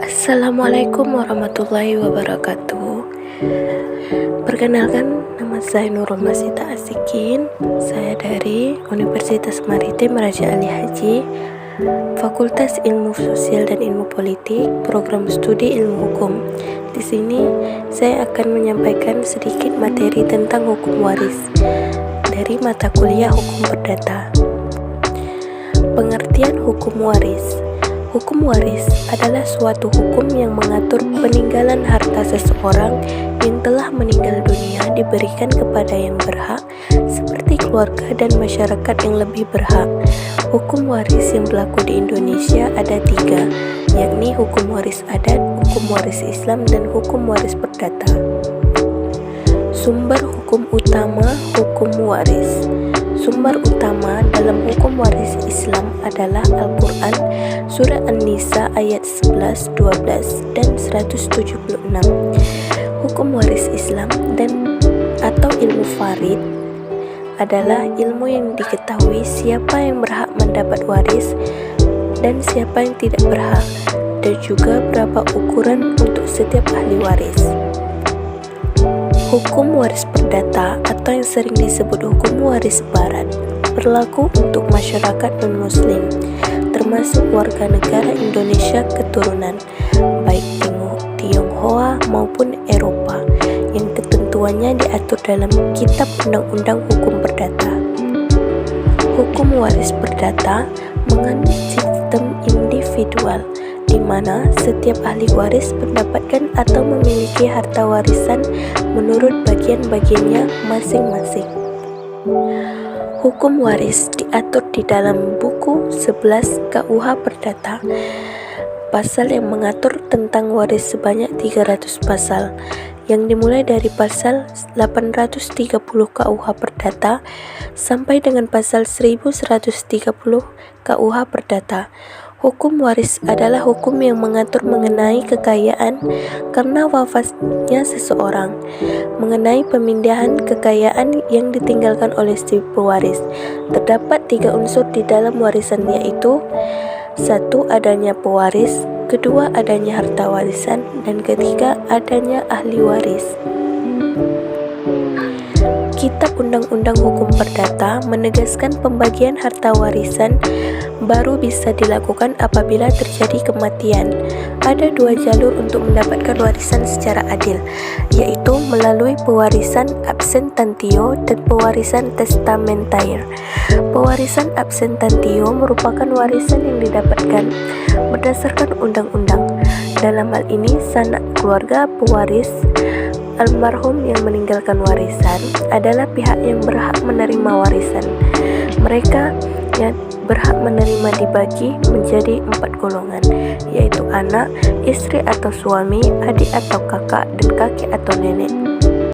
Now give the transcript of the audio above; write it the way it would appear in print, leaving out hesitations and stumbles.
Assalamualaikum warahmatullahi wabarakatuh. Perkenalkan, nama saya Nurul Masita Asikin. Saya dari Universitas Maritim Raja Ali Haji, Fakultas Ilmu Sosial dan Ilmu Politik, Program Studi Ilmu Hukum. Di sini saya akan menyampaikan sedikit materi tentang hukum waris dari mata kuliah Hukum Perdata. Pengertian hukum waris. Hukum waris adalah suatu hukum yang mengatur peninggalan harta seseorang yang telah meninggal dunia diberikan kepada yang berhak, seperti keluarga dan masyarakat yang lebih berhak. Hukum waris yang berlaku di Indonesia ada 3, yakni hukum waris adat, hukum waris Islam, dan hukum waris perdata. Sumber hukum utama hukum waris. Sumber utama dalam hukum waris Islam adalah Al-Quran, Surah An-Nisa ayat 11, 12, dan 176. Hukum waris Islam atau ilmu farid adalah ilmu yang diketahui siapa yang berhak mendapat waris dan siapa yang tidak berhak, dan juga berapa ukuran untuk setiap ahli waris. Hukum waris perdata atau yang sering disebut hukum waris barat berlaku untuk masyarakat non-muslim, termasuk warga negara Indonesia keturunan, baik Tionghoa maupun Eropa, yang ketentuannya diatur dalam Kitab Undang-Undang Hukum Perdata. Hukum waris perdata menganut sistem individual, di mana setiap ahli waris mendapatkan atau memiliki harta warisan menurut bagian-bagiannya masing-masing. Hukum waris diatur di dalam buku 11 KUH Perdata, pasal yang mengatur tentang waris sebanyak 300 pasal, yang dimulai dari pasal 830 KUH Perdata sampai dengan pasal 1130 KUH Perdata. Hukum waris adalah hukum yang mengatur mengenai kekayaan karena wafatnya seseorang, mengenai pemindahan kekayaan yang ditinggalkan oleh si pewaris. Terdapat 3 unsur di dalam warisan, yaitu 1. Adanya pewaris, 2. Adanya harta warisan, dan 3. Adanya ahli waris. Kitab Undang-Undang Hukum Perdata menegaskan pembagian harta warisan baru bisa dilakukan apabila terjadi kematian. Ada 2 jalur untuk mendapatkan warisan secara adil, yaitu melalui pewarisan absentantio dan pewarisan testamentaire. Pewarisan absentantio merupakan warisan yang didapatkan berdasarkan undang-undang. Dalam hal ini, sanak keluarga pewaris almarhum yang meninggalkan warisan adalah pihak yang berhak menerima warisan. Mereka yang berhak menerima dibagi menjadi 4 golongan, yaitu anak, istri atau suami, adik atau kakak, dan kakek atau nenek.